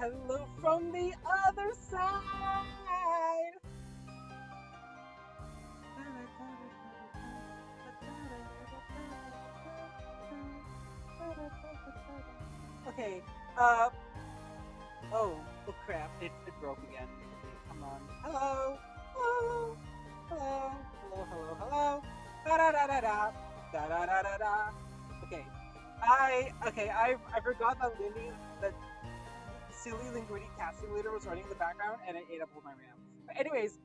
Hello from the other side. Okay. Uh. Oh crap! It broke again. Okay, come on. Hello. Hello. Hello. Hello. Hello. Hello. Da da da da da. Da da da da da. Okay. I forgot that silly Linguini cat simulator was running in the background and it ate up all my RAM. But anyways,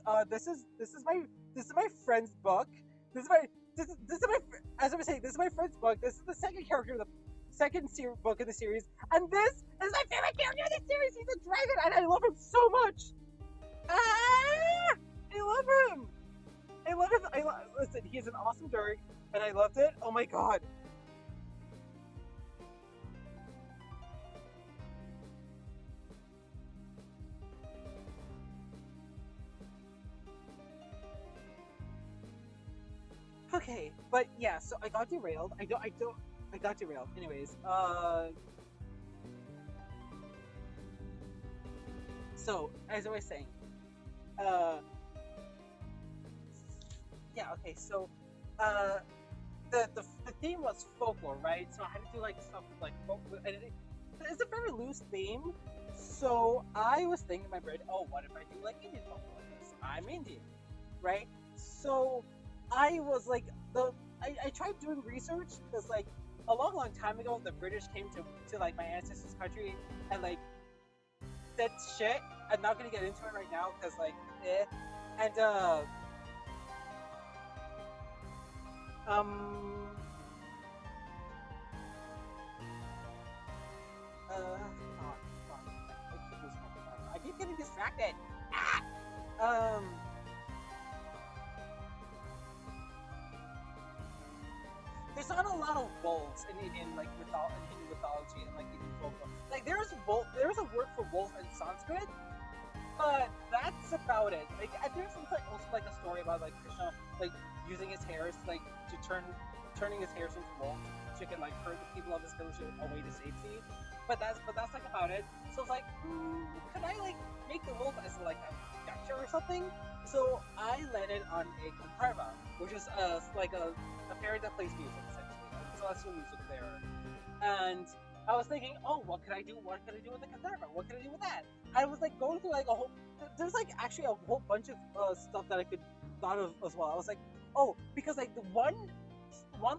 uh, this is my friend's book. This is my this is my as I was saying, this is my friend's book. This is the second character of the book in the series, and this is my favorite character in the series. He's a dragon, and I love him so much. Ah, I love him. I love him. Listen. He is an awesome Dirk, and I loved it. Oh my god. Okay, but yeah, so I got derailed. I got derailed. Anyways, so as I was saying, uh, yeah, okay, so, uh, the theme was folklore, right? So I had to do like stuff like folklore, and it's a very loose theme. So I was thinking in my brain, oh, what if I do like Indian folklore? Because I'm Indian, right? So I was like, I tried doing research because like a long time ago the British came to like my ancestors' country and like said shit. I'm not gonna get into it right now because like eh. And um fuck, fuck. I keep losing my camera. I keep getting distracted. Ah! Um there's not a lot of wolves in Indian like Indian mythology and like Indian folklore. Like there's a word for wolf in Sanskrit, but that's about it. Like there's like also like a story about like Krishna like using his hairs like to turning his hairs into wolves so he can like herd the people of his village away to safety. But that's like about it. So it's like, could I like make the wolf as like a gotcha or something? So I landed on a Gandharva, which is a fairy that plays music essentially, like celestial music there. And I was thinking, oh, what could I do? What could I do with the Gandharva? What could I do with that? I was like going through like a whole. There's like actually a whole bunch of stuff that I could thought of as well. I was like, oh, because like the one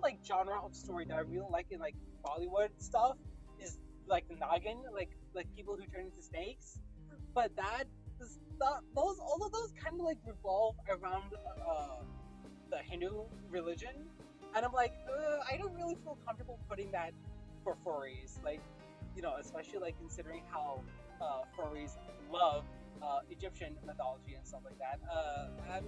like genre of story that I really like in like Bollywood stuff is like Nagin, like people who turn into snakes. But those all of those kind of like revolve around the Hindu religion, and I'm like, I don't really feel comfortable putting that for furries, like especially like considering how furries love Egyptian mythology and stuff like that. I'm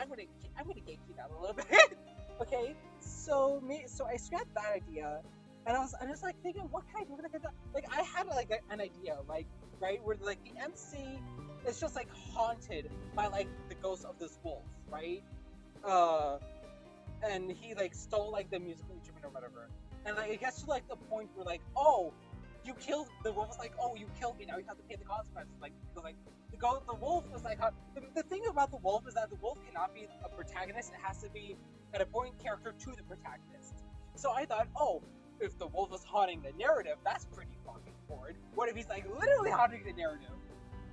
gonna gatekeep that a little bit. Okay, so I scrapped that idea, and I was like thinking, what can I do with it? Like I had like an idea, like right where like the MC is just like haunted by like the ghost of this wolf, right? Uh, and he like stole like the musical instrument or whatever. And like it gets to like the point where like, oh, you killed the wolf was like, oh, you killed me, now you have to pay the consequences. Like because like the wolf was like the thing about the wolf is that the wolf cannot be a protagonist, it has to be an important character to the protagonist. So I thought, oh, if the wolf is haunting the narrative, that's pretty fucking important. What if he's like literally haunting the narrative?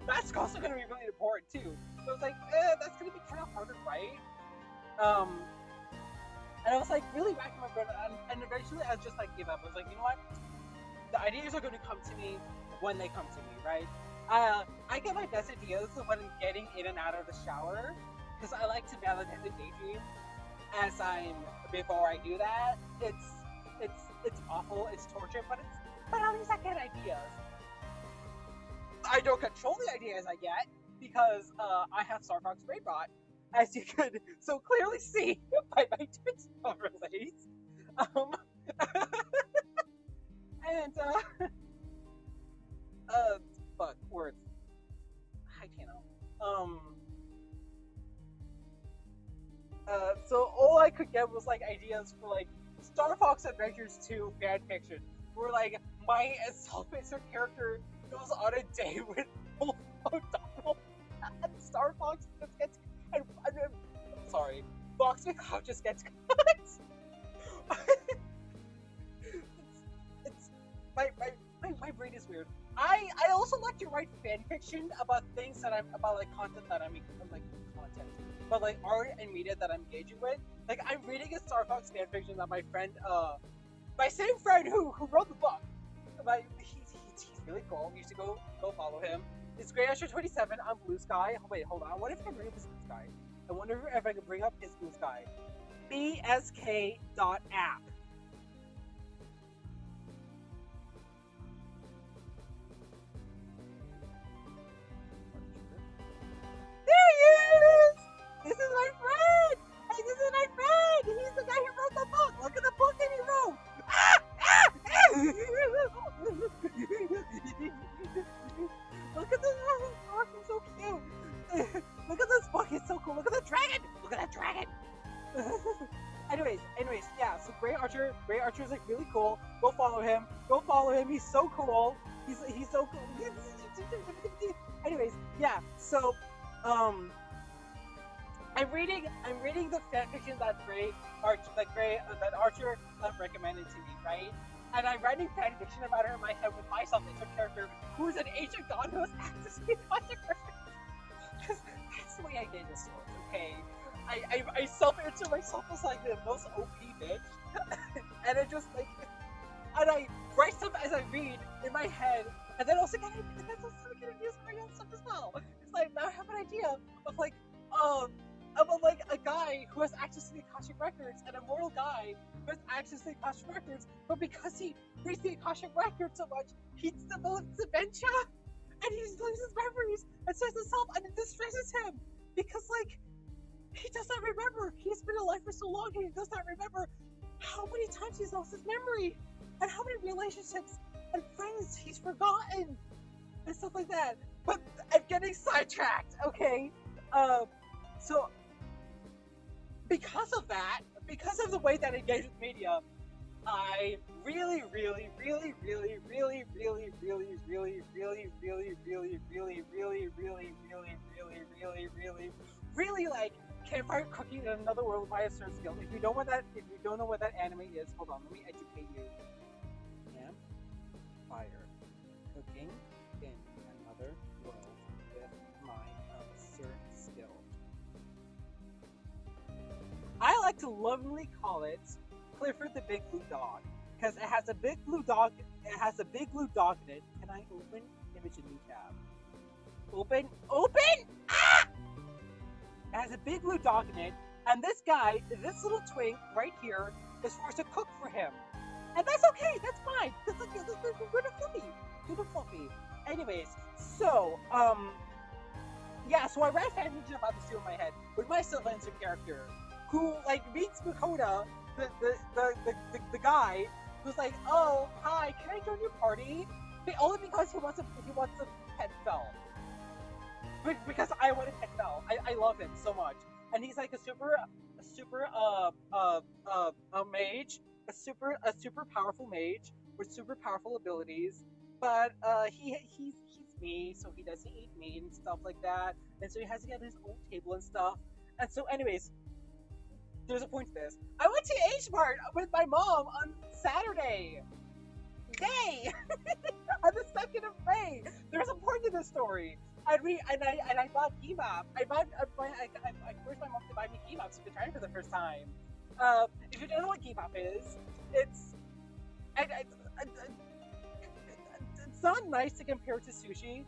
That's also gonna be really important too. So it's like, that's gonna be kind of hard to write. Um, and I was like really racking my brain, and eventually I just like give up. I was like, you know what? The ideas are going to come to me when they come to me, right? I get my best ideas when I'm getting in and out of the shower because I like to meditate and daydream as I'm before I do that. It's awful, it's torture, but at least I get ideas. I don't control the ideas I get because I have Star Fox Brainbot, as you could so clearly see by my Twitch overlays. Um, and uh, fuck words. Hi, channel. So all I could get was like ideas for like Star Fox Adventures 2 fan fiction, where like my self-insert character goes on a date with O'Donnell, and Star Fox just gets and sorry, Fox McCloud just gets cut. it's my brain is weird. I also like to write fan fiction about things that I'm about like content that I'm like content, but like art and media that I'm engaging with. Like I'm reading a Star Fox fan fiction that my friend, my same friend who wrote the book. He's really cool. You should go follow him. It's Grey Usher 27 on Blue Sky. Oh, wait, hold on. What if I can bring up his Blue Sky? I wonder if I can bring up his Blue Sky. bsk.app. There he is! This is my friend! Hey, this is my friend! He's the guy who wrote the book! Look at the book that he wrote! Look at this! Oh, he's so cute! Look at this book, it's so cool! Look at the dragon! Look at that dragon! anyways, yeah, so Grey Archer is like really cool. Go follow him. He's so cool. He's so cool. Anyways, yeah, so I'm reading the fanfiction that Archer recommended to me, right? And I'm writing fanfiction about her in my head with my self-insert character, who is an Asian god who has access to because that's the way I get into stories, okay? I self-insert myself as like the most OP bitch, and I just like, and I write stuff as I read in my head, and then also get ideas for my own stuff as well. It's like now I have an idea of like about like a guy who has access to the Akashic Records and a mortal guy who has access to the Akashic Records, but because he reads the Akashic Records so much, he develops dementia and he loses memories and says himself, and it distresses him because like he does not remember. He's been alive for so long and he does not remember how many times he's lost his memory and how many relationships and friends he's forgotten and stuff like that. But I'm getting sidetracked, okay? So because of that, because of the way that I engage with media, I really like Campfire Cooking in Another World by a Certain Skill. If you don't know what that anime is, hold on, let me educate you. Campfire Cooking in Another World with my Certain Skill. I like to lovingly call it Clifford the Big Blue Dog because it has a big blue dog. It has a big blue dog in it. Can I open image in new tab? Open! Ah! It has a big blue dog in it, and this guy, this little twink right here, is forced to cook for him, and that's okay. That's fine. That's like good and fluffy. Anyways, so yeah. So I read a fanfiction about this too in my head with my self-insert character, who like meets Makoda, the guy who's like, oh hi, can I join your party? Only because he wants a pet Fell. Because I want a pet Fell. I love him so much, and he's like a super mage, a super powerful mage with super powerful abilities. But he's me, so he doesn't eat meat and stuff like that, and so he has to get his own table and stuff. And so, anyways, there's a point to this. I went to H Mart with my mom on Saturday. Yay! On the 2nd of May. There's a point to this story. I bought Gmap. I forced my mom to buy me Gmap so I could try it for the first time. If you don't know what Gmap is, it's not nice to compare to sushi,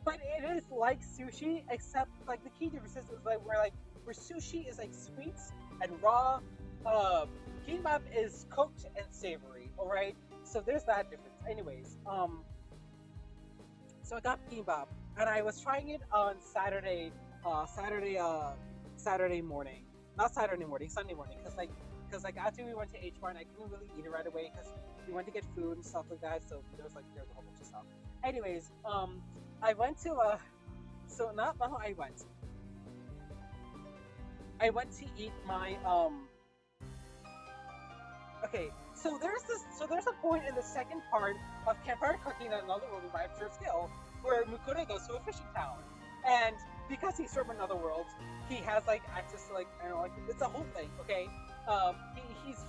but it is like sushi, except like the key difference is like where sushi is like sweets and raw. Kimbap is cooked and savory. All right, so there's that difference. Anyways, so I got kimbap, and I was trying it on Saturday morning, not Saturday morning, Sunday morning, because after we went to H Mart, I couldn't really eat it right away because we went to get food and stuff like that. So there's a whole bunch of stuff. Anyways, I went to so not how I went. I went to eat my Okay, so there's a point in the second part of Campfire Cooking that Another World revives your skill where Mukure goes to a fishing town, and because he's from another world, he has like access to like I don't know like it's a whole thing. Okay,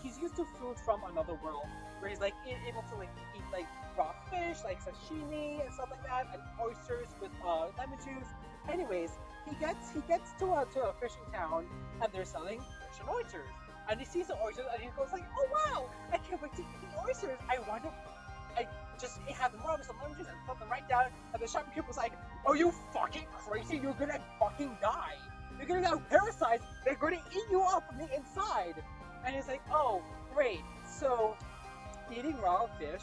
he's used to food from another world where he's like able to like eat like raw fish like sashimi and stuff like that, and oysters with lemon juice. Anyways, he gets to a fishing town and they're selling fish and oysters and he sees the oysters and he goes like, "Oh wow, I can't wait to eat the oysters. I want to." I just have them raw with some lemon juice and put them right down. And the shopkeeper was like, "Are you fucking crazy? You're gonna fucking die. You're gonna have parasites. They're gonna eat you up from the inside." And he's like, "Oh, great. So eating raw fish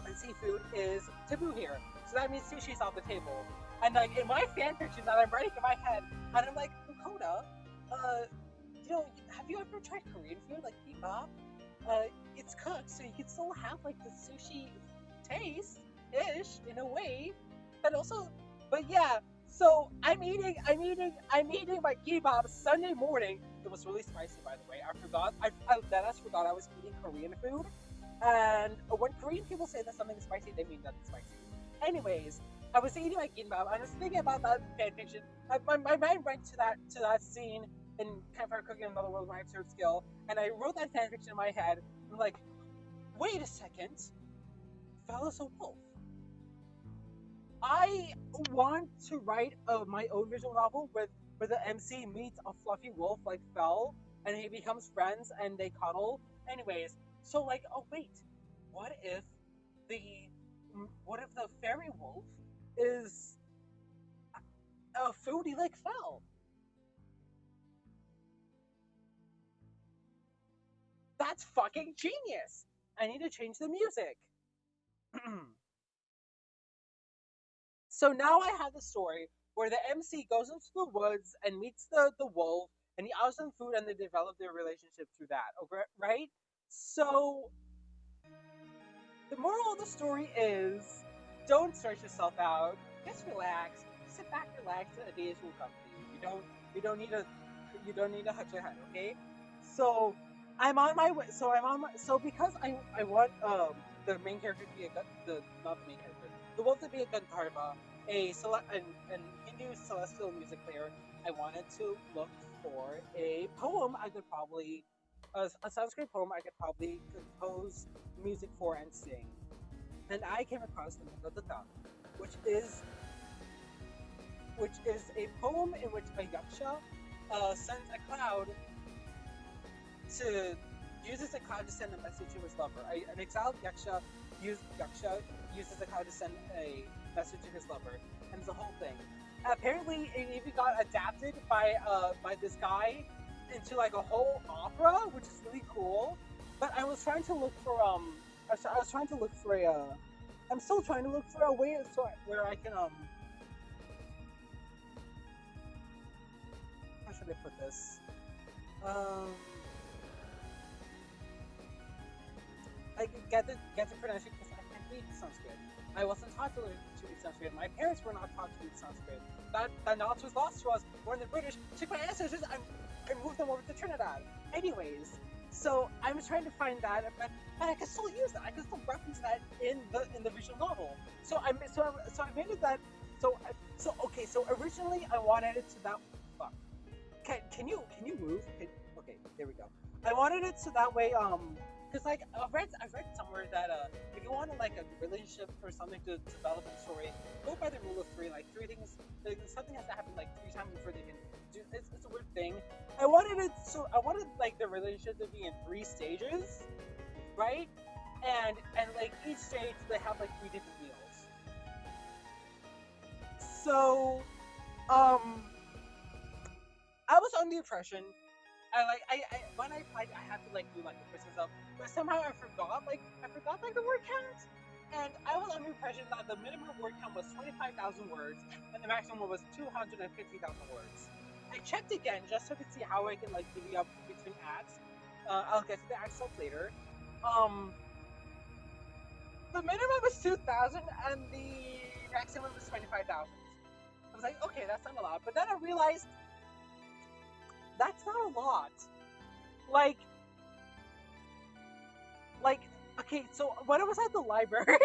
and seafood is taboo here. So that means sushi's off the table." And like in my fan fiction that I'm writing in my head, and I'm like, "Lakota, uh, have you ever tried Korean food like bibimbap? Uh, it's cooked, so you can still have like the sushi taste ish in a way, but also, but yeah. So I'm eating my kimbap Sunday morning. It was really spicy, by the way. I forgot. I forgot I was eating Korean food. And when Korean people say that something is spicy, they mean that it's spicy. Anyways, I was eating my kimbap. I was thinking about that fan fiction. My mind went to that scene in Campfire Cooking Another World my absurd skill, and I wrote that fan fiction in my head. I'm like, wait a second, Fella's a wolf. I want to write my own visual novel where the MC meets a fluffy wolf like Fell, and he becomes friends and they cuddle. Anyways, so like, oh wait, what if the what if the fairy wolf is a foodie like Fell? That's fucking genius. I need to change the music. So now I have the story where the MC goes into the woods and meets the wolf, and he offers them food, and they develop their relationship through that. Okay, right? So the moral of the story is, don't stress yourself out. Just relax. Sit back, relax, and the days will come to you. You don't need to you don't need to hurt your head. Okay? So I'm on my way. So I'm on my. So because I want the main character to be a the not the main character, the wolf to be a Gandharva, an Hindu celestial music player. I wanted to look for a poem I could probably a Sanskrit poem I could probably compose music for and sing. And I came across the Meghaduta, which is which is a poem in which a yaksha sends a cloud to uses a cloud to send a message to his lover. An exiled yaksha uses a cloud to send a message to his lover, and it's a whole thing. Apparently, it even got adapted by this guy into like a whole opera, which is really cool. But I was trying to look for I was trying to look for a I'm still trying to look for a way so where I can how should I put this um I could get the pronunciation because I can't read Sanskrit. I wasn't taught to read Sanskrit. My parents were not taught to read Sanskrit. That knowledge was lost to us when the British took my ancestors and moved them over to Trinidad. Anyways, so I was trying to find that, but I can still use that. I can still reference that in the visual novel. So I made it that so okay. So originally I wanted it to that. Fuck. Can you move? Okay, there we go. I wanted it so that way because like I've read somewhere that if you want like a relationship or something to develop a story, go by the rule of three. Like three things, like, something has to happen like three times before they can do. It's a weird thing. I wanted like the relationship to be in three stages, right? And like each stage they have like three different meals. So um I was under the impression I when I applied I had to like do like the quiz and stuff, but somehow I forgot like the word count. And I was under the impression that the minimum word count was 25,000 words and the maximum was 250,000 words. I checked again just so I could see how I can like divvy up between acts. I'll get to the act stuff later. Um, the minimum was 2,000 and the maximum was 25,000. I was like, okay, that's not a lot. But then I realized that's not a lot. Like, like, okay, so when I was at the library,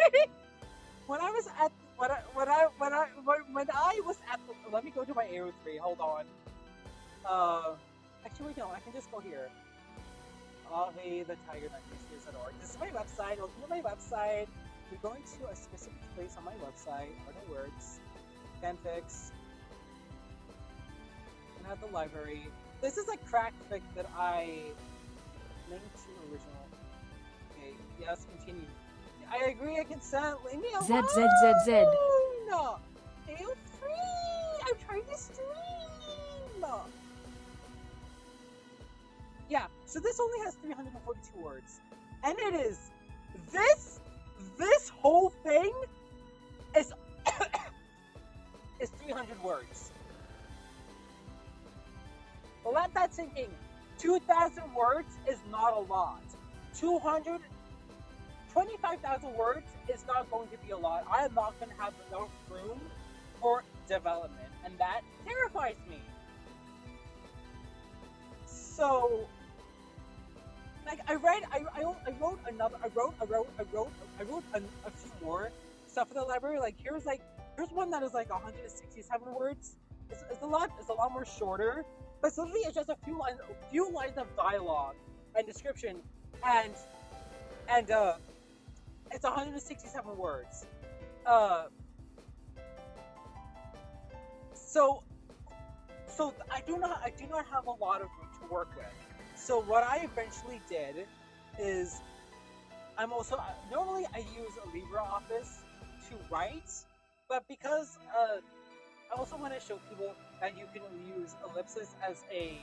when I was at when I was at the, let me go to my AO3. Hold on. Uh, actually, wait, no, I can just go here. Ave the Tiger Knight. This is my website. I'll go to my website. We're going to a specific place on my website. Where it works. Fanfics. And at the library. This is a crack fic that I linked to original. Okay, yes, continue. I agree, I consent. Leave me ZZZZ. alone! Feel free! I'm trying to stream! Yeah, so this only has 342 words. And it is this whole thing is is 300 words. But let that sink in. 2,000 words is not a lot. 225,000 words is not going to be a lot. I am not going to have enough room for development, and that terrifies me. So, like, I wrote a few more stuff for the library. Like, here's one that is like 167 words. It's a lot more shorter, but literally it's just a few lines of dialogue and description, and it's 167 words. Uh, so I do not have a lot of room to work with. So what I eventually did is I'm also normally I use LibreOffice to write, but because I also want to show people that you can use Ellipsis as a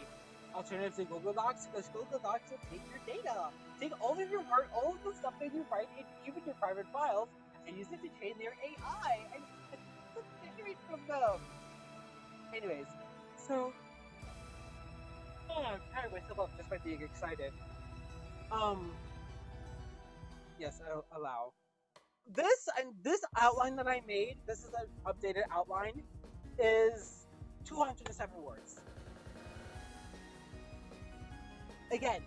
alternative to Google Docs, because Google Docs will take your data, take all of your work, all of the stuff that you write, and even your private files, and use it to train their AI and generate from them. Anyways, so I'm tired myself up just by being excited. Um, yes, I'll allow. This outline that I made, this is an updated outline, is 207 words. Again,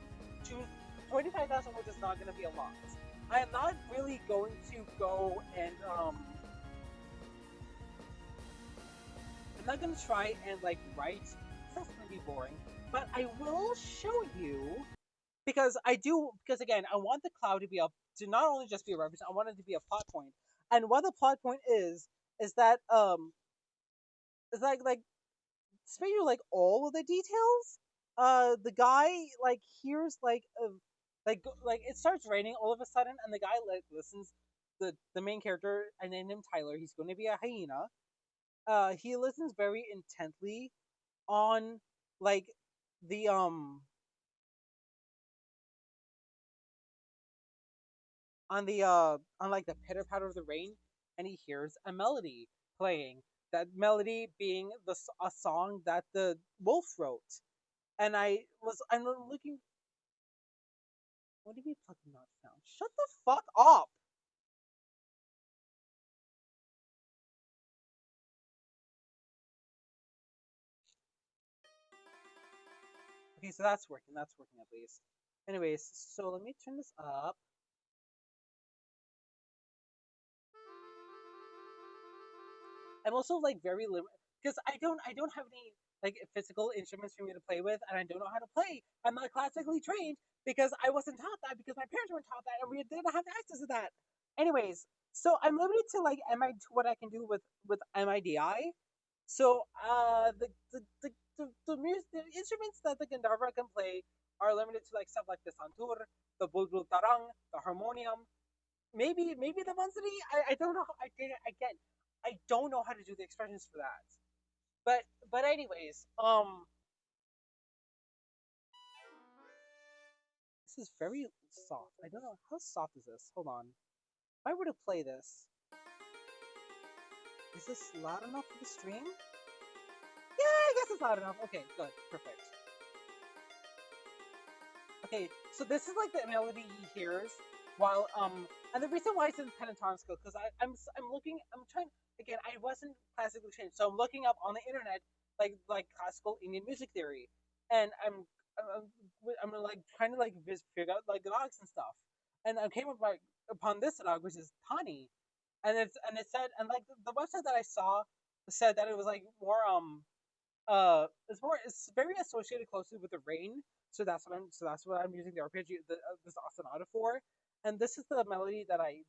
25,000 words is not going to be a lot. I am not really going to go and I'm not going to try and like write. That's going to be boring. But I will show you because again I want the cloud to be up to not only just be a reference. I want it to be a plot point. And what the plot point is that it's like speaking like all of the details. The guy like hears like it starts raining all of a sudden, and the guy like listens. The main character, I named him Tyler. He's going to be a hyena. He listens very intently on like the on like the pitter patter of the rain, and he hears a melody playing. That melody being a song that the wolf wrote. And I'm looking. What do you mean fucking not found? Shut the fuck up. Okay, so that's working. That's working at least. Anyways, so let me turn this up. I'm also like very limited because I don't have any like physical instruments for me to play with, and I don't know how to play. I'm not classically trained because I wasn't taught that because my parents weren't taught that, and we didn't have access to that. Anyways, so I'm limited to like to what I can do with MIDI. So the instruments that the Gandharva can play are limited to like stuff like the santur, the bulbul tarang, the harmonium, maybe the bansuri. I don't know. Again, I don't know how to do the expressions for that. But anyways, this is very soft. I don't know how soft is this. Hold on. If I were to play this, is this loud enough for the stream? Yeah, I guess it's loud enough. Okay, good, perfect. Okay, so this is like the melody he hears while and the reason why it's in pentatonic scale because I'm looking I'm trying again I wasn't classically trained so I'm looking up on the internet like classical Indian music theory and I'm like trying to like figure out like the logs and stuff and I came upon this dog, which is Tani, and it said, and like the website that I saw said that it was like more it's very associated closely with the rain, so that's what I'm using the arpeggio, this ostinata for, and this is the main melody that I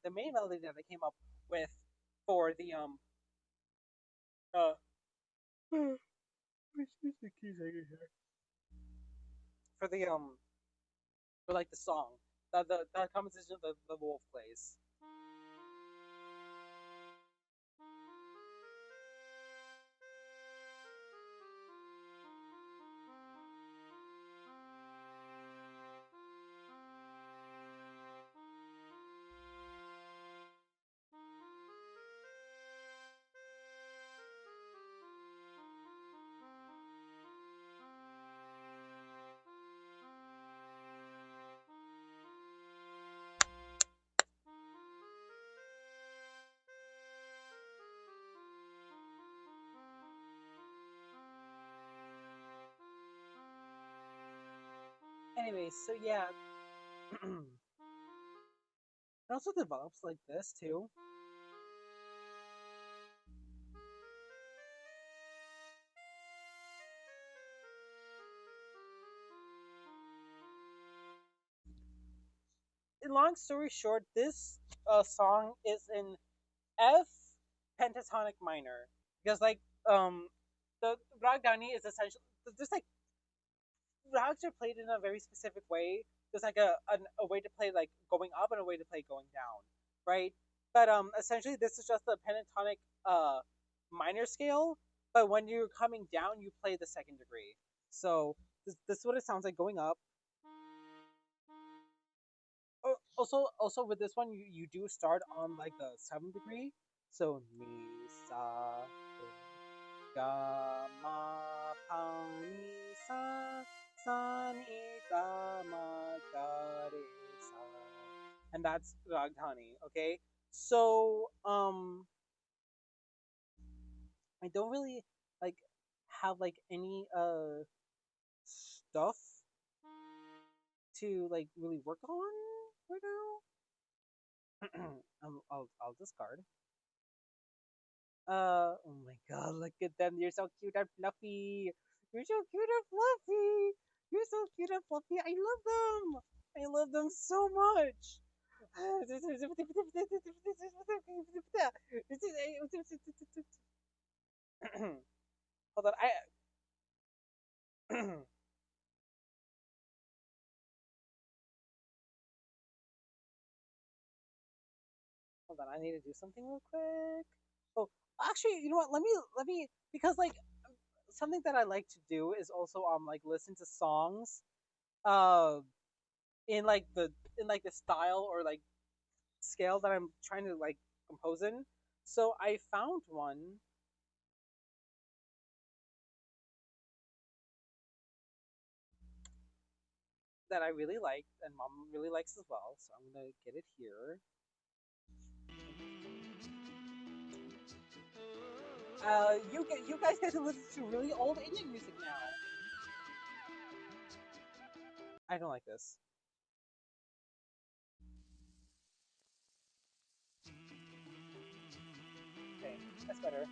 came up with for the uh excuse me, keys here, for the for like the song that the composition the wolf plays. Anyways, so yeah, it also develops like this too. Long story short, this song is in F pentatonic minor because like the ragdani is essentially just like rags are played in a very specific way. There's like a way to play like going up and a way to play going down, right? But essentially this is just the pentatonic minor scale. But when you're coming down, you play the second degree. So this is what it sounds like going up. Also with this one, you do start on like the seventh degree. So mi sa ga ma pa ni sa sa ni ga ma ga re sa, and that's ragdhani. Okay, so I don't really like have like any stuff to like really work on right now. I'll discard. Oh my god, look at them. You're so cute and fluffy. You're so cute and fluffy. You're so cute and fluffy. I love them. I love them so much. Hold on, hold on. I need to do something real quick. Oh, actually, you know what? Let me because like something that I like to do is also like listen to songs uh in like the style or like scale that I'm trying to like compose in. So I found one that I really like and mom really likes as well. So I'm gonna get it here. You guys get to listen to really old Indian music now. I don't like this. Okay, that's better.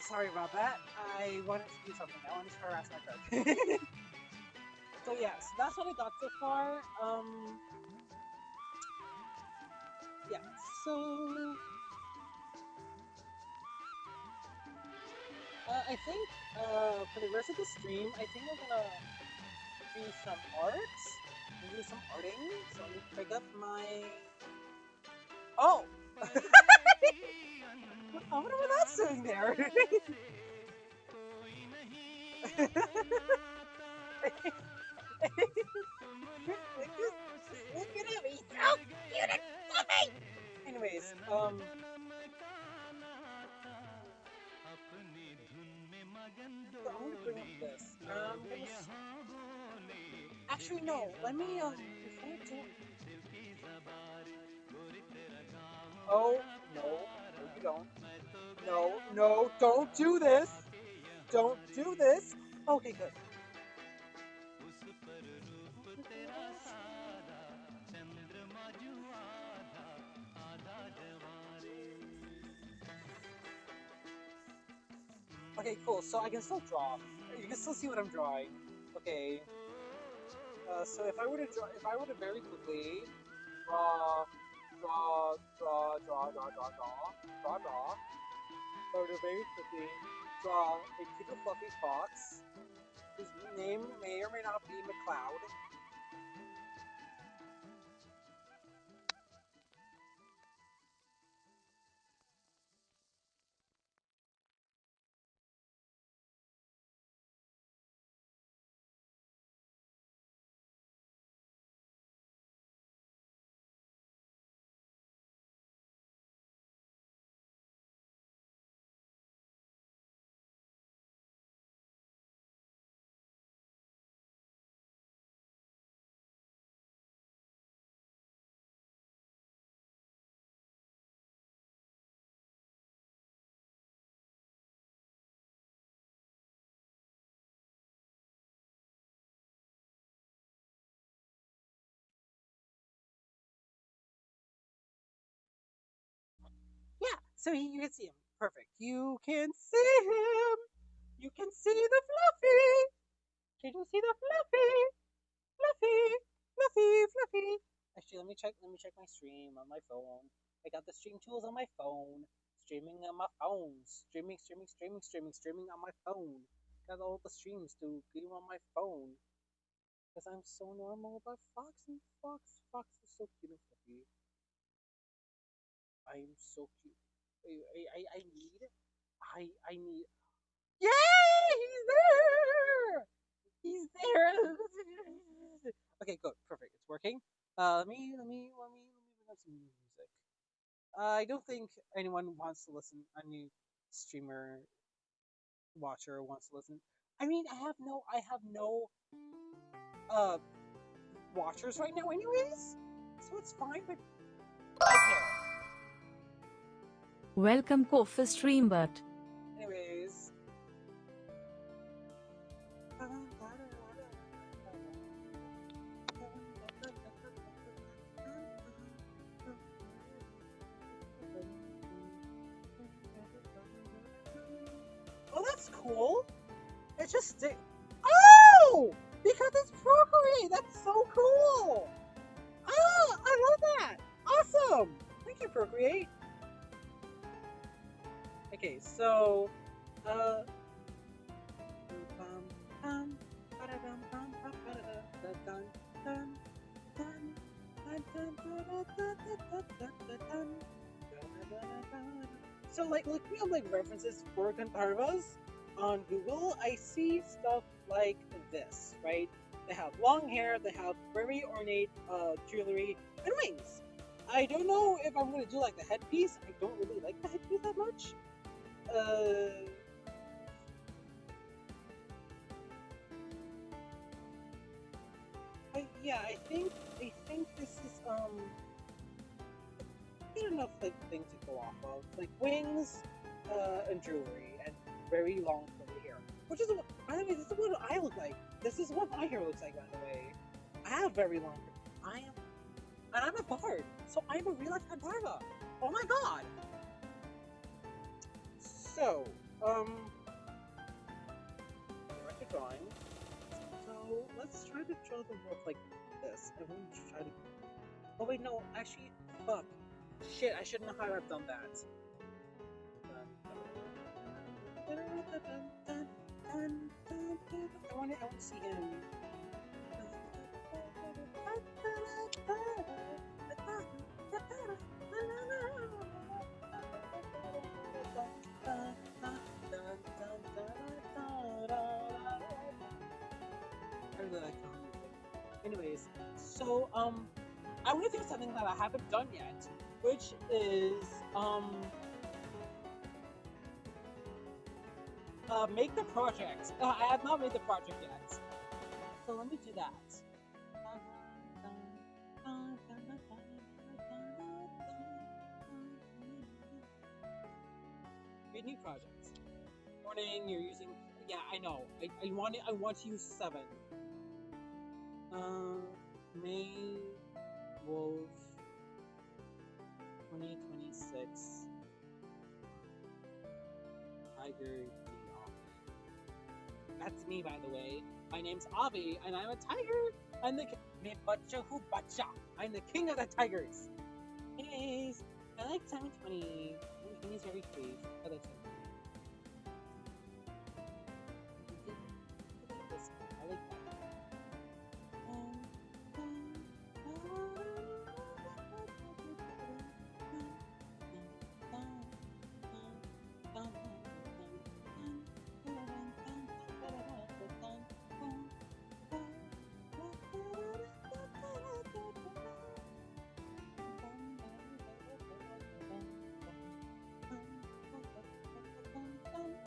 Sorry about that. I wanted to do something. I wanted to harass my friend. So yeah, so that's what I got so far. Yeah. So I think for the rest of the stream, I think I'm gonna do some art. Do some arting. So let me pick up my. Oh, I wonder what that's doing there. Like, just look at him. He's so cute and fluffy. Anyways, so I'm gonna bring up this. Actually, no. Let me before I do. Oh no, no, you don't. No, no, don't do this. Don't do this. Okay, good. Okay, cool. So I can still draw. You can still see what I'm drawing. Okay. So if I were to draw, if I were to very quickly draw, draw. If I were to very quickly draw a cute little fluffy fox whose name may or may not be McCloud. Yeah, so you can see him. Perfect. You can see him. You can see the fluffy. Can you see the fluffy? Fluffy, fluffy. Actually, let me check. Let me check my stream on my phone. I got the stream tools on my phone. Streaming on my phone. Streaming on my phone. Got all the streams to be on my phone. Because I'm so normal about Fox and Fox. Fox is so cute and fluffy. I am so cute. I need. Yay! He's there! He's there! Okay, good, perfect. It's working. Let me bring up some music. I don't think anyone wants to listen. Any streamer watcher wants to listen. I mean, I have no uh watchers right now, anyways. So it's fine, but I care. Welcome Kofa Streambot. Anyways. Oh, that's cool. It's just stick. Oh, because it's Procreate. That's so cool. Oh, I love that. Awesome. Thank you, Procreate. Okay, so, uh, so like looking up like references for Gandharvas on Google, I see stuff like this, right? They have long hair, they have very ornate jewelry, and wings. I don't know if I'm gonna do like the headpiece. I don't really like the headpiece that much. Yeah, I think this is good enough like thing to go off of, like wings, and jewelry, and very long curly hair. Which is, by the way, this is what I look like. This is what my hair looks like. By the way, I have very long hair. And I'm a bard, so I'm a real life Gandharva. Oh my god. So, Direct a drawing. So let's try to draw the wolf like this. I want to try to. Oh wait, no, actually, fuck. Shit, I shouldn't have done that. I want to see him. I really like song music. Anyways, so I want to do something that I haven't done yet, which is make the project. I have not made the project yet, so let me do that. Create new projects. Morning, you're using. Yeah, I know. I want to use 7. May Wolf 2026 Tiger the Avi. That's me, by the way. My name's Avi, and I'm a tiger. I'm the me bacha who bacha. I'm the king of the tigers. Anyways, I like 720. 720 is very safe. I like 720. I like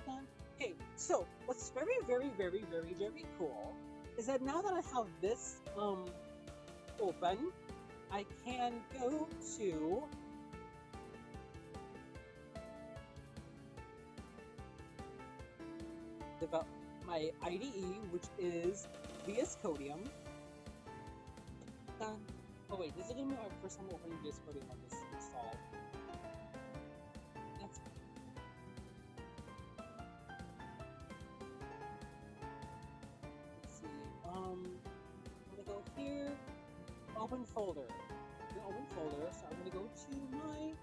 that. Okay, so what's very, very, very, very, very cool is that now that I have this open, I can go to develop my IDE, which is VS Codium. Done. Oh wait, this is gonna be my first time opening VS Codium on this install. That's let's see. I'm gonna go here, open folder. I'm gonna open folder, so I'm gonna go to my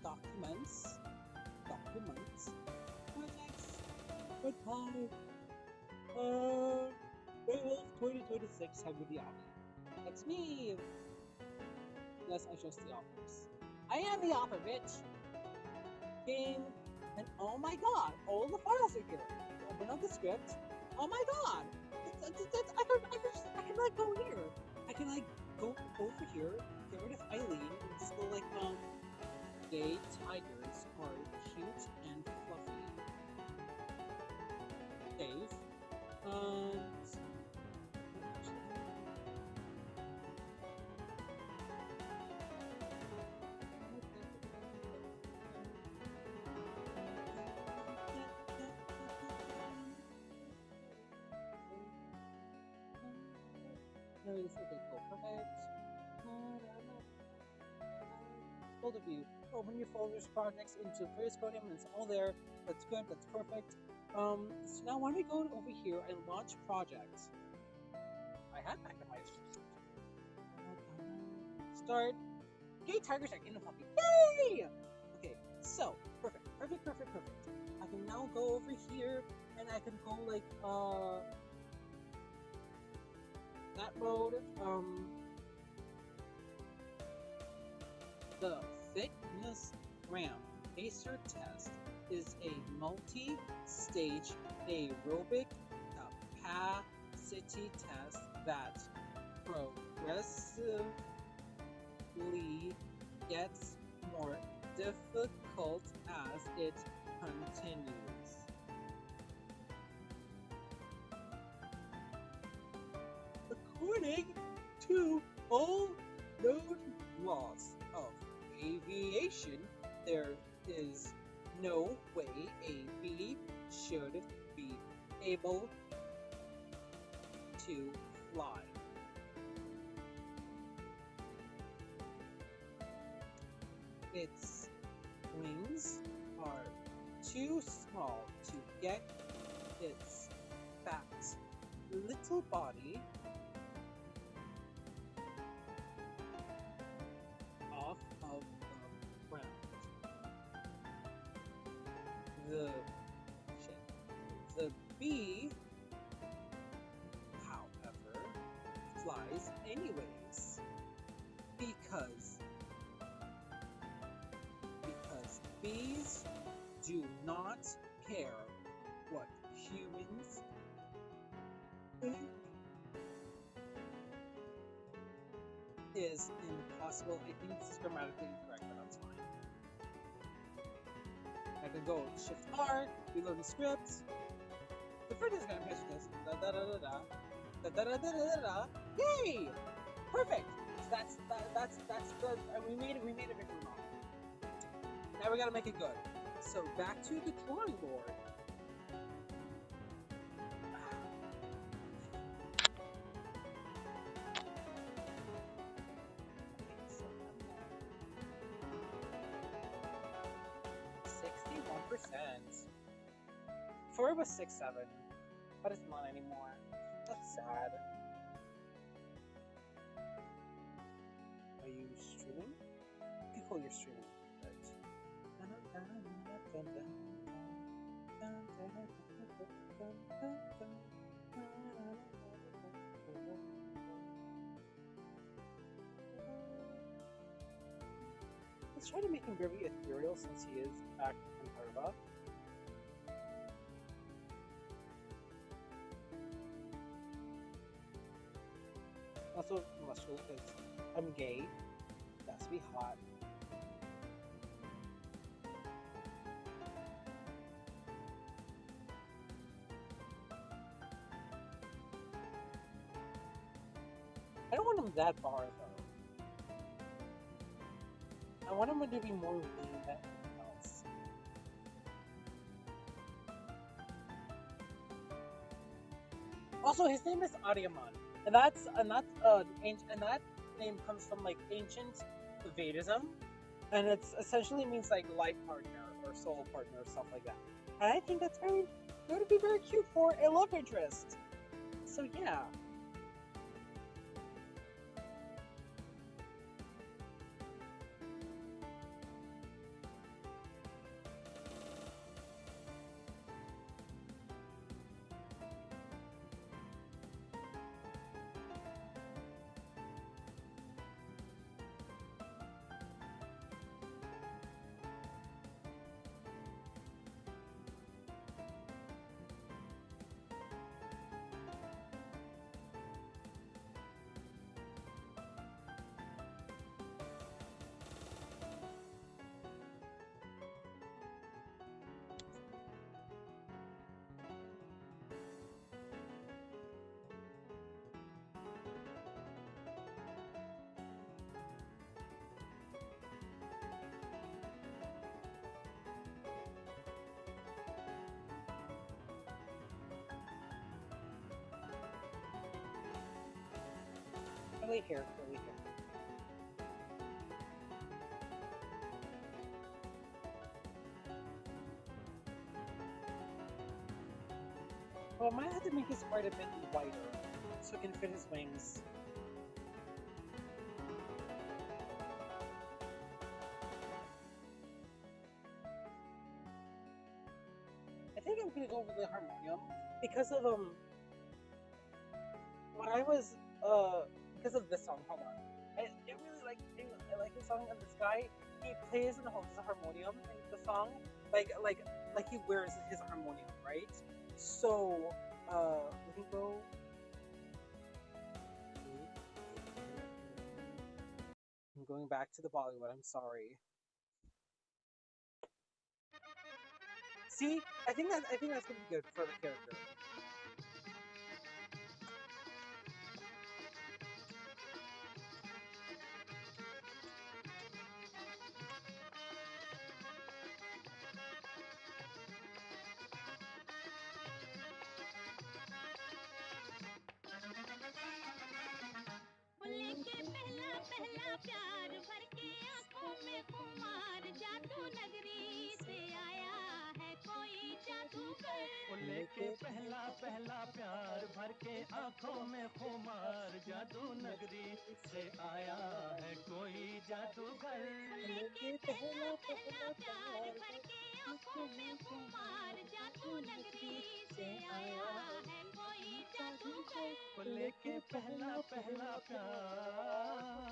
documents, projects, goodbye. Werewolf 2026 have with the author. That's me. Yes, I trust the authors. I am the author, bitch. Game, and oh my god, all the files are here. Open up the script. Oh my god, I can like go here. I can like go over here, get rid of Eileen, and still like gay tigers are cute and fluffy. Dave, and no, this is okay, cool, perfect. Folder view. Open your folders, projects into VS Codium, and it's all there. That's good. That's perfect. So now when we go over here and launch projects, I have back in my start. Gay tigers are in the puppy. Yay! Okay, so perfect. I can now go over here and I can go like that mode. The fitness ramp pacer test is a multi-stage aerobic capacity test that progressively gets more difficult as it continues. According to all known laws of aviation, there is no way a bee should be able to fly. Its wings are too small to get its fat little body off of the ground. The the bee, however, flies anyways because bees do not care what humans think is impossible. I think this is grammatically incorrect, but that's fine. I can go shift R, reload the script. The first is gonna pitch this. Da da da da da. Da da da da da da. Yay! Perfect! So that's the we made everything wrong. Now we gotta make it good. So back to the drawing board. So 61%. Before it was 6-7, but it's not anymore. That's sad. Are you streaming? Okay, cool, you're streaming. Let's try to make him very ethereal since he is back in Parva. Also, muscle because I'm gay. That's be hot. I don't want him that far though. I want him to be more lean than anything else. Also, his name is Aryaman, and that name comes from like ancient Vedism, and it's essentially means like life partner or soul partner or stuff like that. And I think that's going to be very cute for a love interest. So yeah. Curly hair. Well, I might have to make this quite a bit wider so it can fit his wings. I think I'm gonna go with the harmonium because of when I was because of this song. Hold on, I like the song, and this guy he plays and holds the harmonium in the song like he wears his harmonium, right? So we can go. I'm going back to the Bollywood. I'm sorry. See, I think that's gonna be good for the character. वो लेके पहला पहला प्यार भर के आंखों में खुमार, जादू नगरी से आया है कोई जादूगर। लेके पहला पहला प्यार भर के आंखों में खुमार, जादू नगरी से आया है कोई जादूगर। वो लेके पहला पहला प्यार।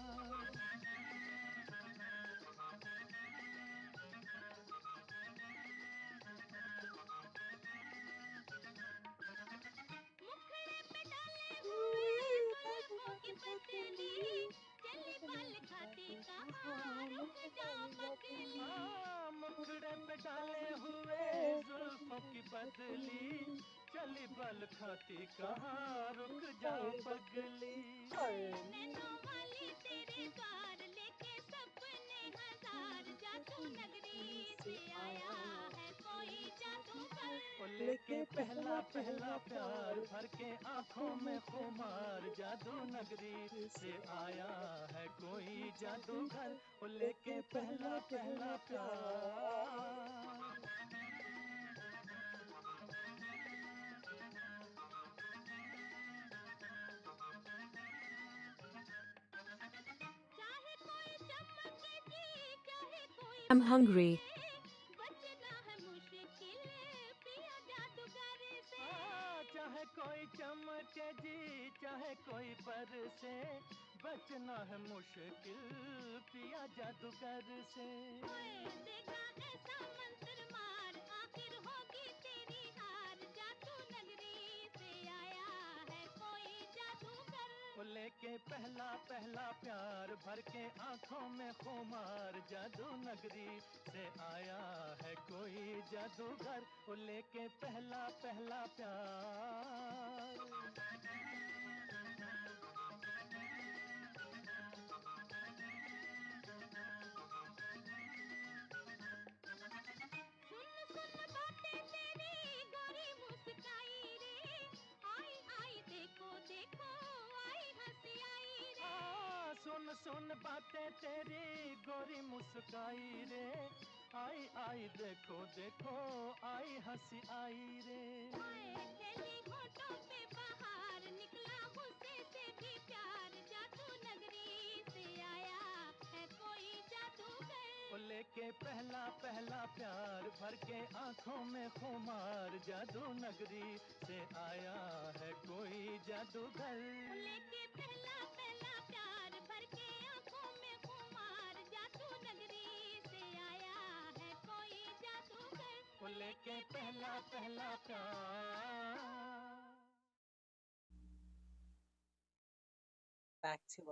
मुखड़े पे डाले हुए जुल्फों की पतली, चली पल खाती कहाँ रुक जा पगली। मुखड़े पे डाले हुए जुल्फों की बदली, चली बल खाती कहाँ रुक जा पगली। नैनों वाली तेरे द्वार लेके सपने हजार, जादू नगरी से आया है कोई जादूगर। वो लेके पहला पहला प्यार भर के आंखों में खुमार, जादू नगरी से आया है कोई जादूगर। वो लेके पहला पहला प्यार। चाहे कोई चमके जी, चाहे कोई I'm hungry. बरसे, बचना है मुश्किल पिया जादूगर से। चाहे कोई चमके जी, चाहे कोई बरसे, बचना है मुश्किल पिया जादूगर से। ओए देगा ऐसा मंत्र मार, आखिर होगी तेरी हार, जादू नगरी से आया है कोई जादूगर। वो लेके पहला पहला प्यार भर के आंखों में खुमार, जादू नगरी से आया है कोई जादूगर। वो लेके पहला पहला प्यार। सुन सुन बातें तेरी गोरी मुस्काई रे, आई आई देखो देखो आई हंसी आई रे। सुन सुन बातें तेरी गोरी मुस्काई रे, आई आई देखो देखो आई हंसी आई रे। ओए खेली होठों पे बहार, निकला गुस्से से भी प्यार, जादू नगरी से आया है कोई जादूगर। वो लेके पहला पहला प्यार भर के आंखों में खुमार, जादू नगरी से आया है कोई जादूगर। लेके पहला पहला प्यार भर के आंखों में खुमार, जादू नगरी से आया है कोई जादूगर। वो लेके पहला पहला प्यार। Back to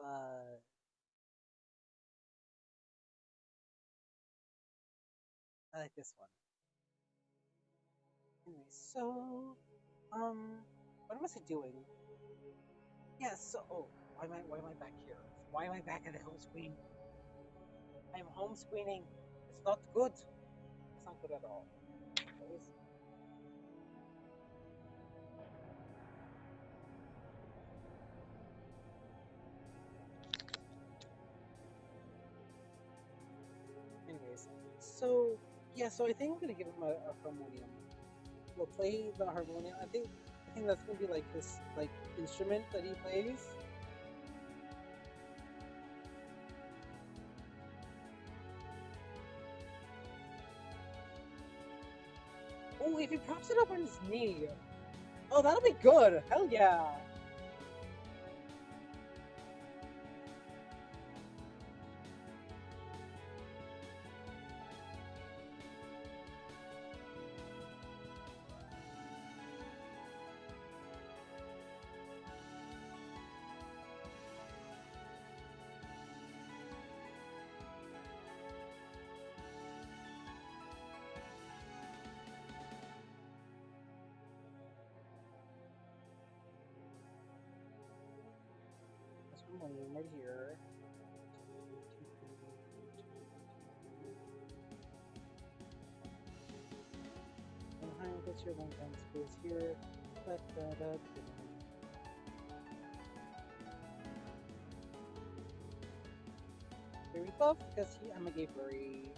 I like this one. Anyway, so what was I doing? Yes, so why am I back here? Why am I back at the home screen? I'm home screening. It's not good. It's not good at all. Anyways. Anyways, so yeah, so I think I'm gonna give him a harmonium. We'll play the harmonium. I think that's gonna be like this like instrument that he plays. Oh, if he props it up on his knee. Oh, that'll be good. Hell yeah. This harmonium right here. And hi, what's your one time space here? Fairy buff because I'm a gay furry.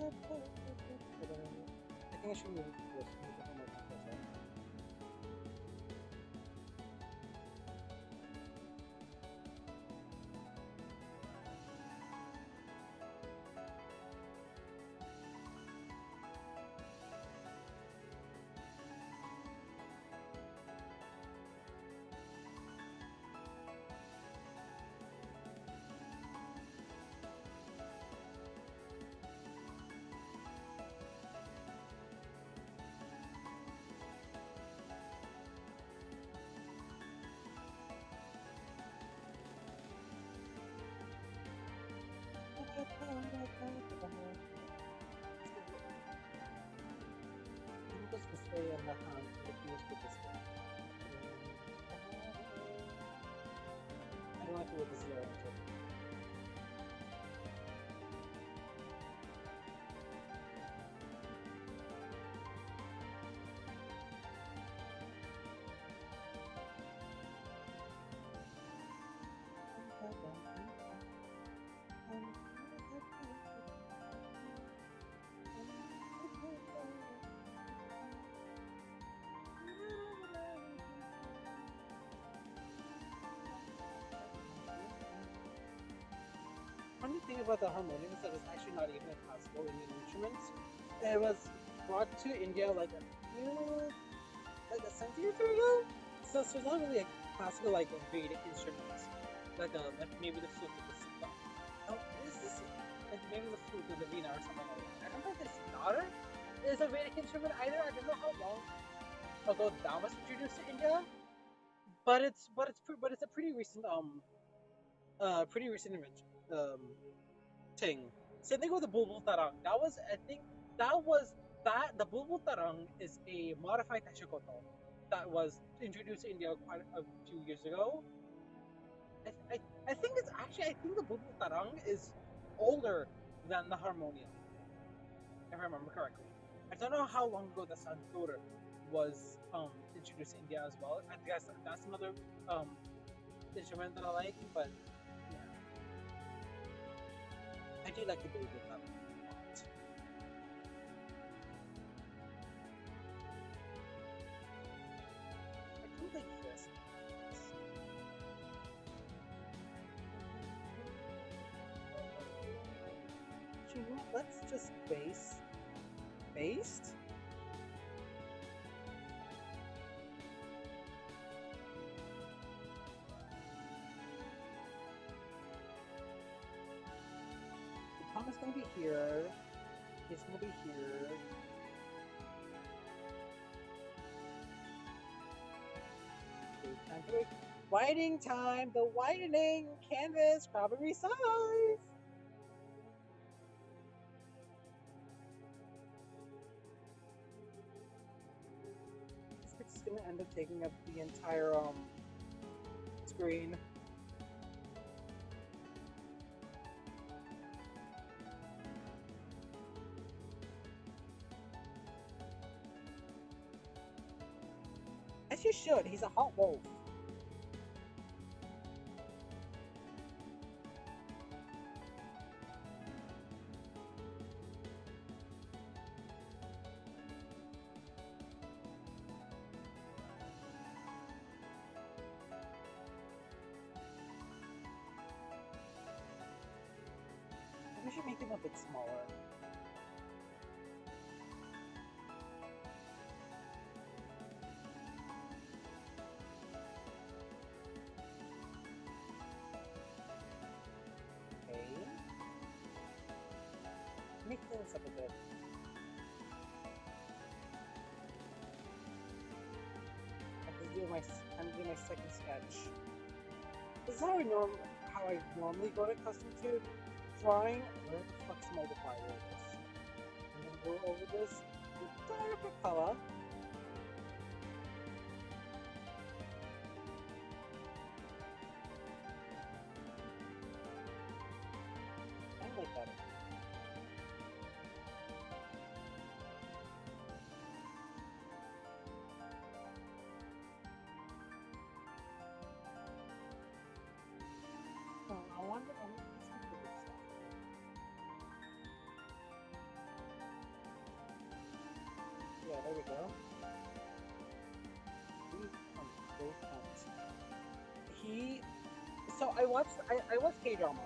I think I should move this. Move the homework closer. It goes this way and the hand. It feels good this way. I don't like to with the zero into it. Funny thing about the harmonium is that it's actually not even a classical Indian instrument. It was brought to India like a century or two ago. So it's not really a classical like a Vedic instrument, like maybe the flute of the Sita. Oh, what is this? Like maybe the flute of the Veena or something like that. I don't think this daughter is a Vedic instrument either. I don't know how long ago that was introduced to India, but it's a pretty recent invention thing. Same thing with the Bulbul Tarang. That was I think that was that the Bulbul Tarang is a modified Tashikoto that was introduced to India quite a few years ago. I, I, I think it's actually I think the Bulbul Tarang is older than the harmonium, if I remember correctly. I don't know how long ago the Santur was introduced to India as well. I guess that's another um, instrument that I like, but yeah, I do like the Bulbul Tarang a lot. I do like this. You know, let's just based. Tom is gonna be here. He's gonna be here. Okay, time to wait. Whitening time. The whitening canvas probably size. It's gonna end up taking up the entire screen. As you should. He's a hot wolf. We should make him a bit smaller. Okay. Make this up a bit. I'm gonna do my second sketch. This is how I normally got accustomed to drawing. Where the fuck's multiplier is? I'm gonna go over this with darker color. I like that. I wonder this stuff. there we go. Both counts. He. So I watched K drama,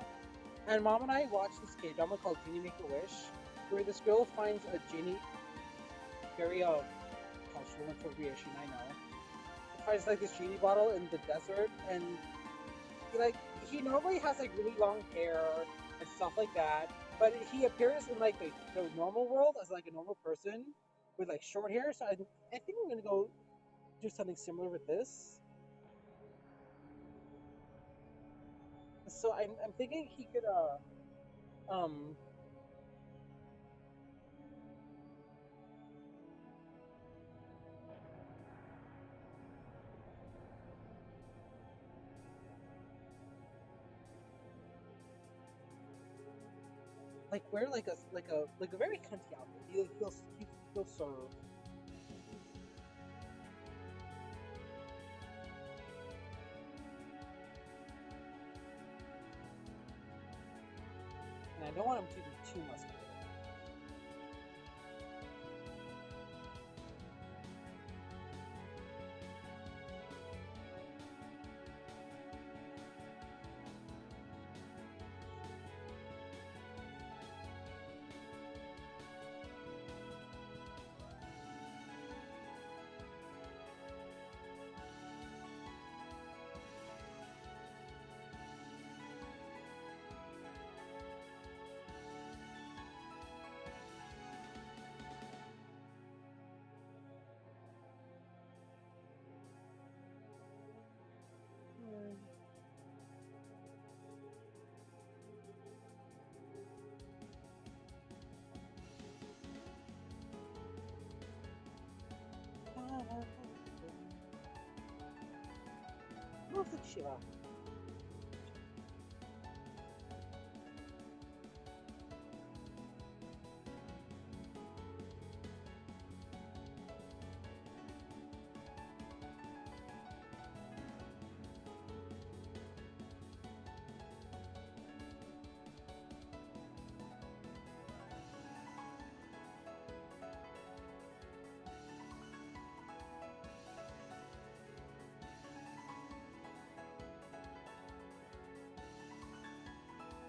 and mom and I watched this K drama called Genie Make a Wish, where this girl finds a genie, very cultural appropriation, I know. Finds like this genie bottle in the desert, and he like he normally has like really long hair and stuff like that, but he appears in like the normal world as like a normal person with like short hair. So I think I'm gonna go do something similar with this. So I'm thinking he could like wear like a very cunty outfit. He'll serve. And I don't want him to be too muscular. Looks like Shiva.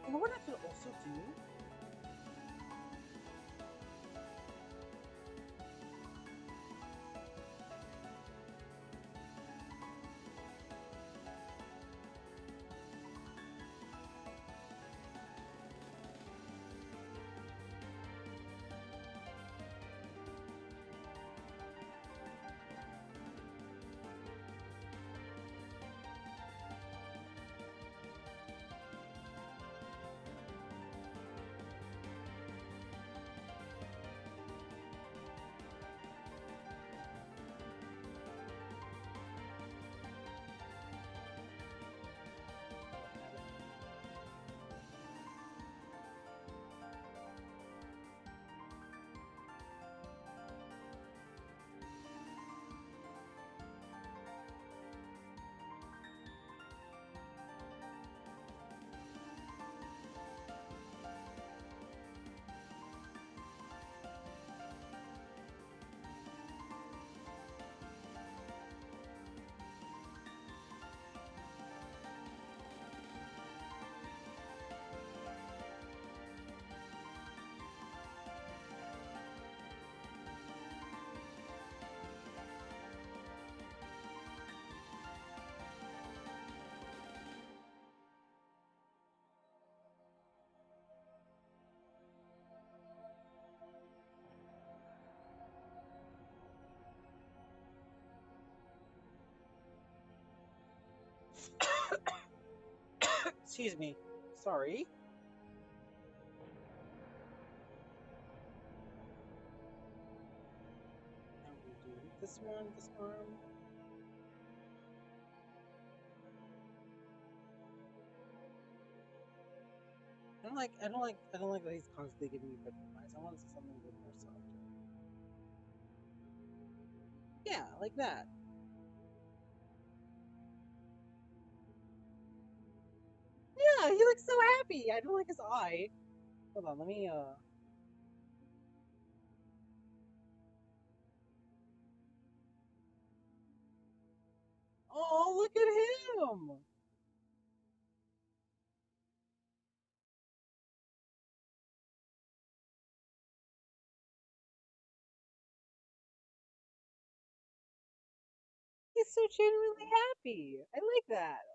You know what I could also do? Excuse me. Sorry. And we do this one, this arm. I don't like that he's constantly giving me butterflies. I want something a bit more soft. Yeah, like that. Yeah, he looks so happy. I don't like his eye. Hold on, let me Oh, look at him! He's so genuinely happy. I like that.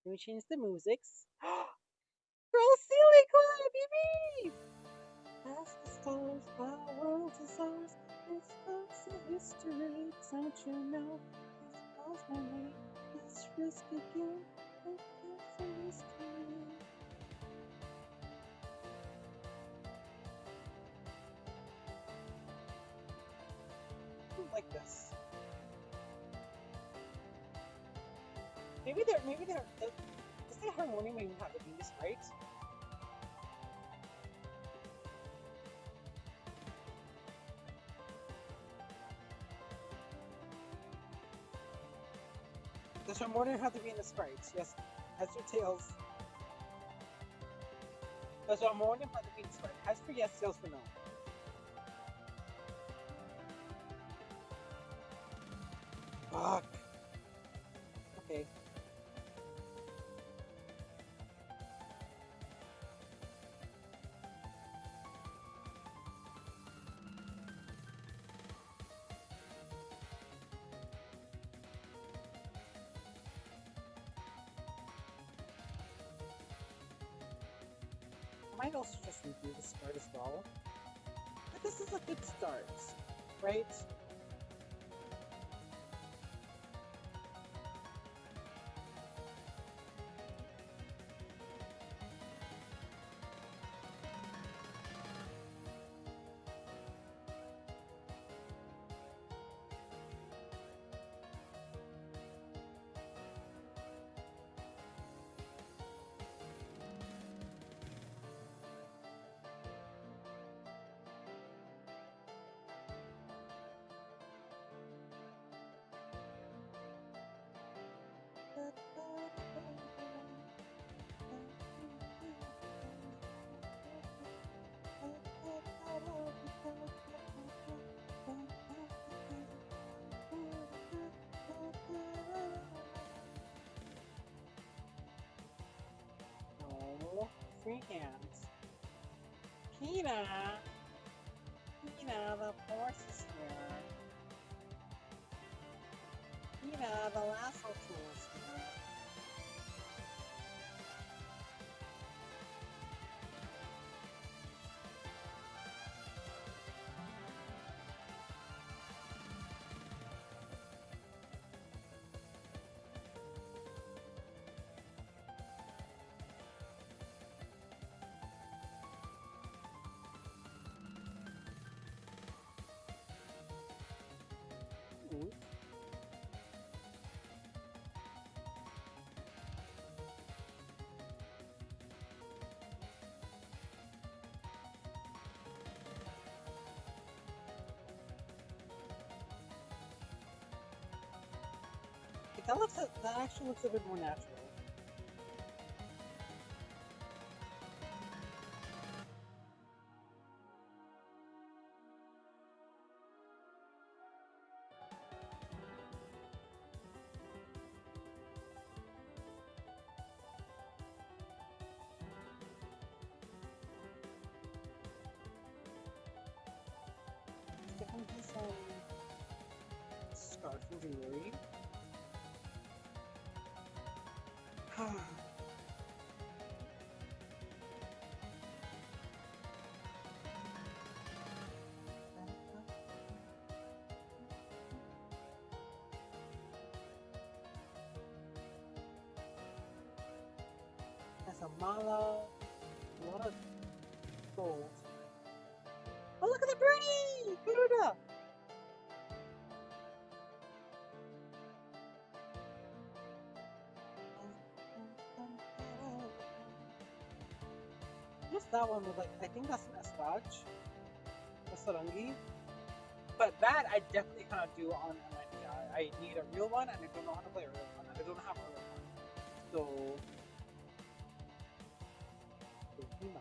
Can we change the musics? Girl, Sealy Club, baby! Past the stars, our world is ours. This love's a history, don't you know? This calls my name, this risk again. It's a mystery. I like this. Maybe does the harmonium even have the Venus, right? Does harmonium have the Venus, right? Yes. As for tails. Does harmonium have the Venus, right? As for yes, tails for no. Fuck. Okay. I might also just review the start as well. But this is a good start, right? Oh, free hands. Kina! Kina, the force is here. Kina, the lasso tool is here. Ooh. That actually looks a bit more natural. Give him his scarf and jewelry. Has a mala, a lot of gold. Oh, look at the birdie! Garuda! Just that one with like, I think that's an Esraj, a Sarangi. But that I definitely cannot do on an idea. I need a real one, and I don't know how to play a real one. I don't have a real one. So, Hina.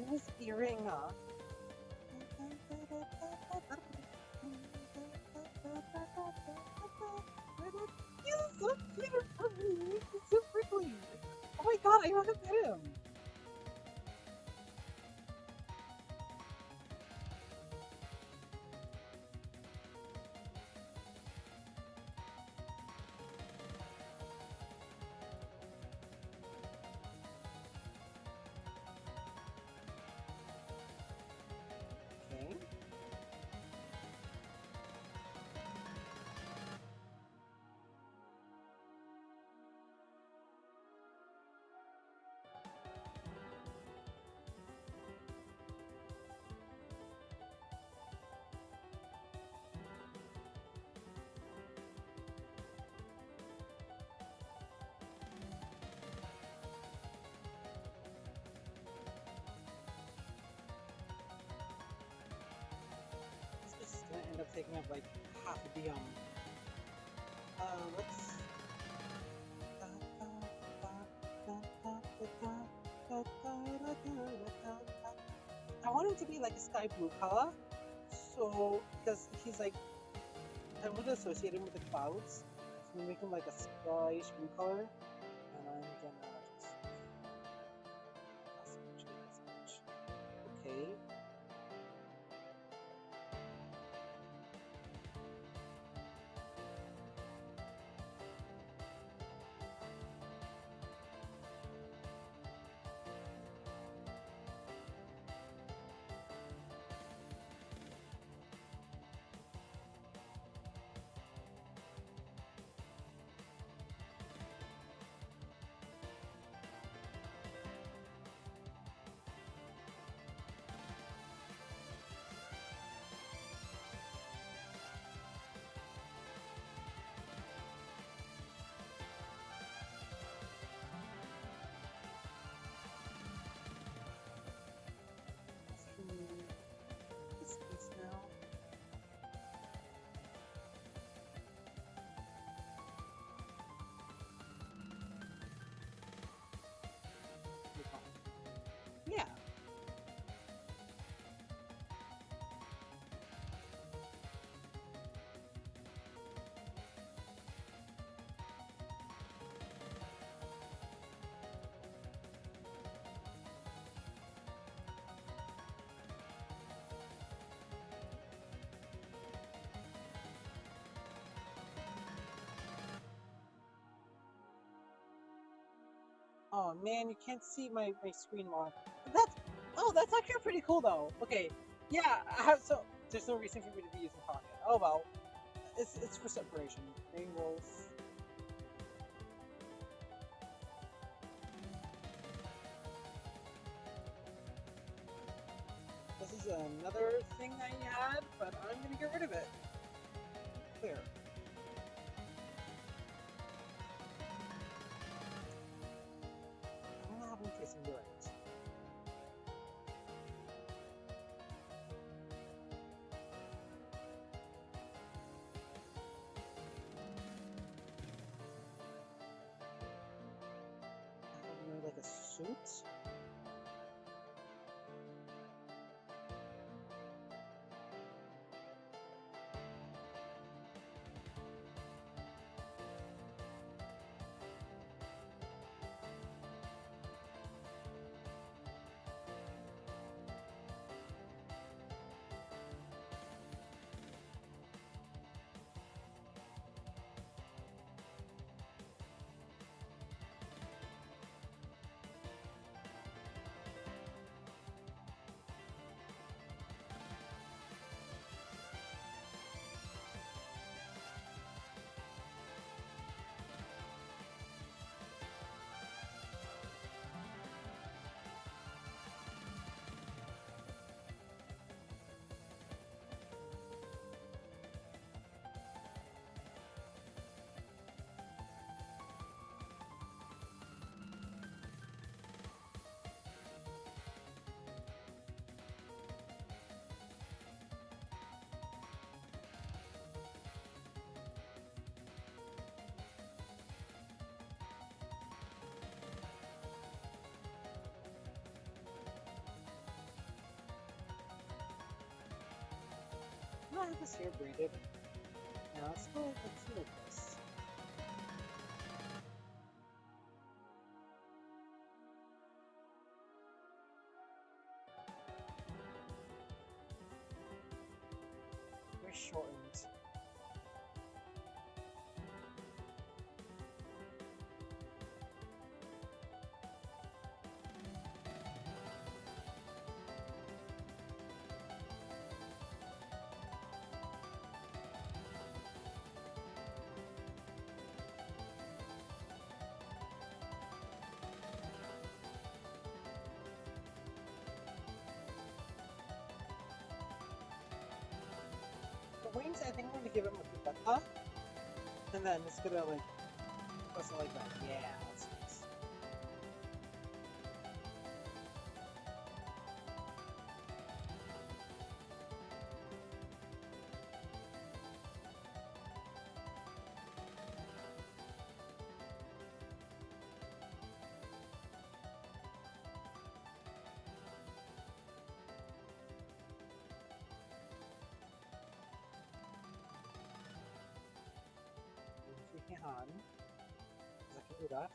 in his earring. He's so cute for me. He's so prickly. Oh my god, I want to pet him. Okay. This is gonna end up taking up like half of the let's I want him to be like a sky blue color. So because he's like I would associate him with the clouds. So we make him like a sky blue color. And I'm gonna just as much. Okay. This piece now. Yeah. Oh man, you can't see my screen while that's actually pretty cool though. Okay, yeah. So there's no reason for me to be using pocket. Oh well, it's for separation. Rainbows. This is another thing that he had, but I'm gonna get rid of it. Clear. I'm gonna have him facing the right. Like a suit. have this hair braided. Yeah, let's go like this. Very shortened. The wings, I think I'm gonna give him a pipetta, and then it's gonna like press it like that. Yeah, that's nice. Han, because I can do that.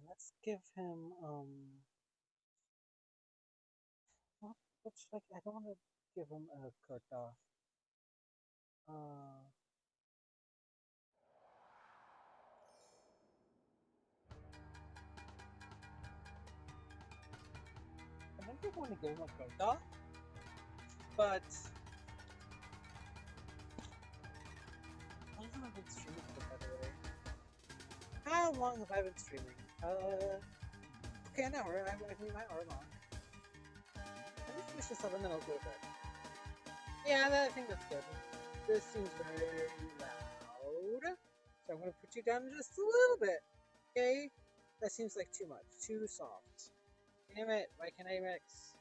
Let's give him what should I don't want to give him a kurta. Uh I think I want to give him a kurta, but how long have I been streaming for, by the way? How long have I been streaming? Okay, an hour. I think my hour long. Let me finish this up and then I'll go to bed. Yeah, I think that's good. This seems very loud. So I'm going to put you down just a little bit. Okay? That seems like too much. Too soft. Damn it. Why can't I mix?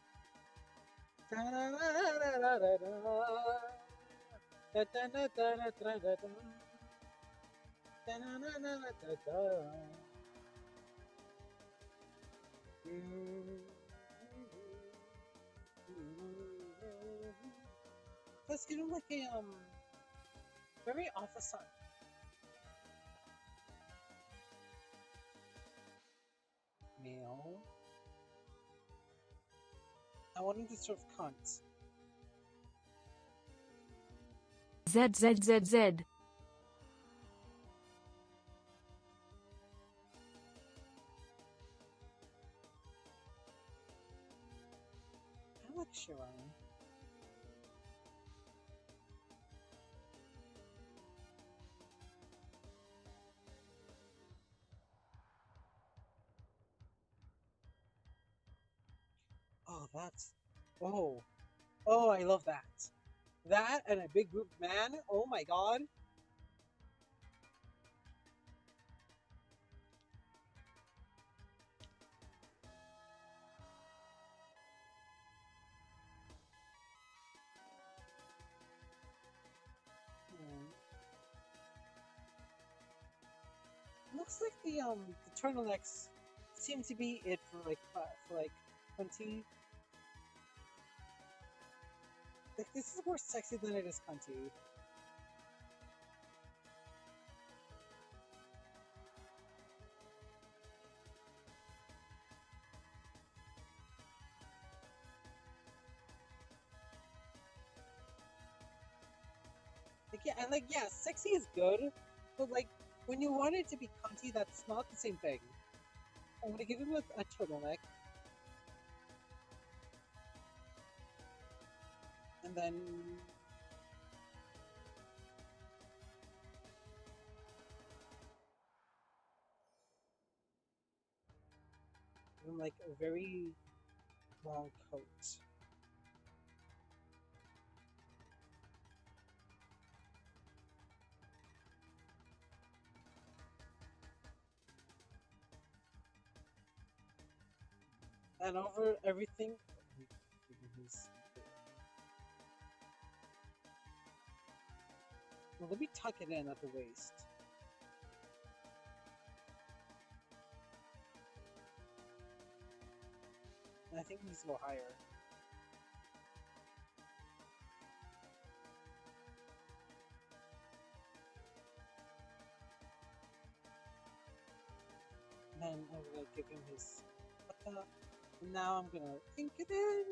Let's get him like a very office son. Male. I want him to serve cunt. ZZZZ. I like Sharon. Oh, that's. Oh. Oh, I love that. That and a big group man. Oh my god. Looks like the turtlenecks seem to be it for like 20. Like this is more sexy than it is cunty. Like yeah, and like yeah, sexy is good, but like when you want it to be cunty, that's not the same thing. I'm gonna give him a turtleneck, and then give him like a very long coat. And over everything, Well, let me tuck it in at the waist. And I think it needs to go higher. And then I'm gonna give him his button. And now I'm gonna ink it in.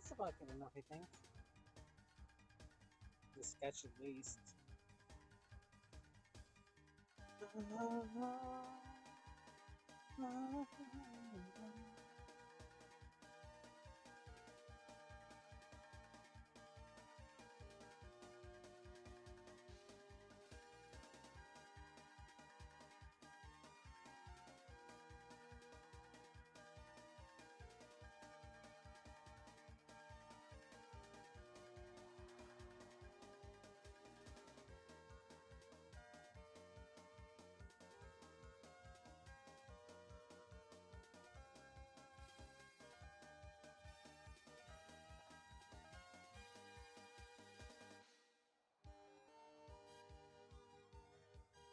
that's about good enough, I think. The sketch at least.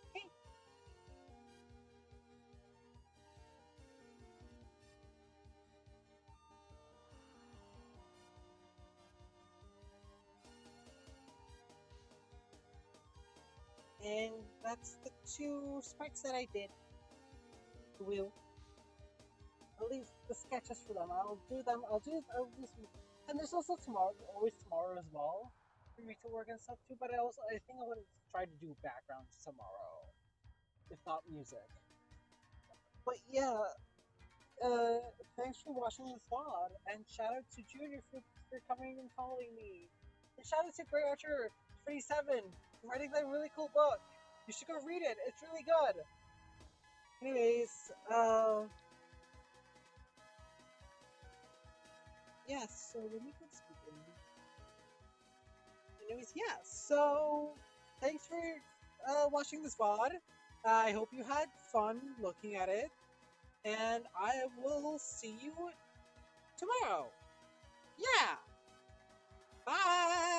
Okay. And that's the two sprites that I did. Will I'll leave the sketches for them. I'll do them. I'll do some. And there's also tomorrow, always tomorrow as well, for me to work and stuff too. But I think I'm gonna try to do backgrounds tomorrow, if not music. But yeah, uh, thanks for watching this VOD, and shout out to Junior for coming and following me. And shout out to Grey Archer 27 for writing that really cool book. You should go read it. It's really good. Anyways, yes. So let me quit speaking. Anyways, yeah. So thanks for watching this VOD. I hope you had fun looking at it, and I will see you tomorrow. Yeah. Bye.